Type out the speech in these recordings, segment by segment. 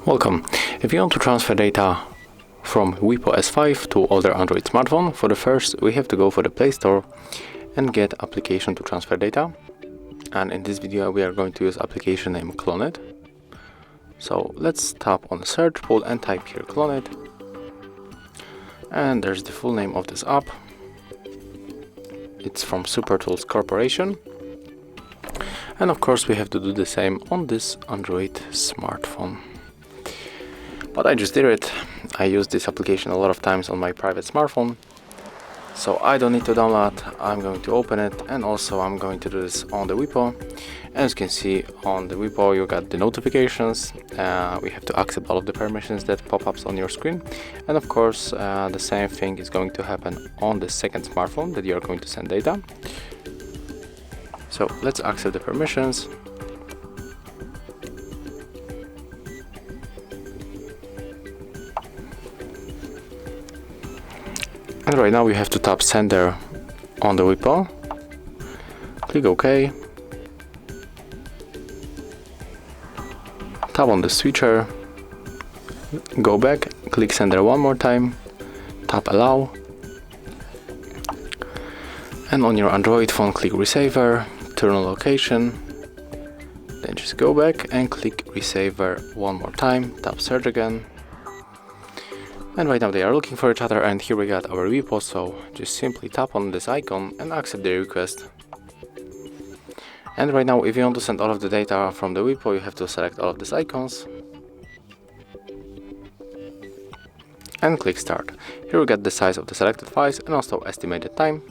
Welcome. If you want to transfer data from WIEPPO S5 to other Android smartphone, for the first we have to go for the Play Store and get application to transfer data. And in this video we are going to use application named CLONEit. So let's tap on the search pool and type here CLONEit. And there's the full name of this app. It's from SuperTools Corporation. And of course we have to do the same on this Android smartphone. But I just did it. I use this application a lot of times on my private smartphone, so I don't need to download. I'm going to open it, and also I'm going to do this on the WIEPPO. As you can see on the WIEPPO, you got the notifications. We have to accept all of the permissions that pop ups on your screen, and of course the same thing is going to happen on the second smartphone that you are going to send data. So let's accept the permissions. And right now we have to tap sender on the WIEPPO, click OK, tap on the switcher, go back, click sender one more time, tap allow, and on your Android phone click receiver, turn on location, then just go back and click receiver one more time, tap search again. And right now they are looking for each other, and here we got our WIEPPO, so just simply tap on this icon and accept the request. And right now if you want to send all of the data from the WIEPPO, you have to select all of these icons and click start. Here we got the size of the selected files and also estimated time.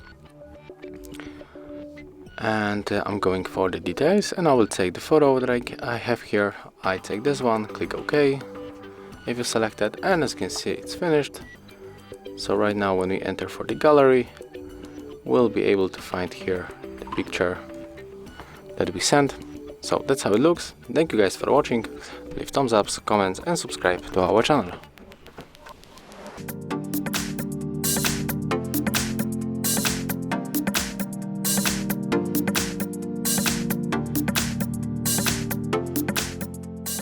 And I'm going for the details, and I will take the photo that I have here. I take this one, click OK. If you select it, and as you can see it's finished. So right now when we enter for the gallery, we'll be able to find here the picture that we sent. So that's how it looks. Thank you guys for watching. Leave thumbs ups, comments and subscribe to our channel.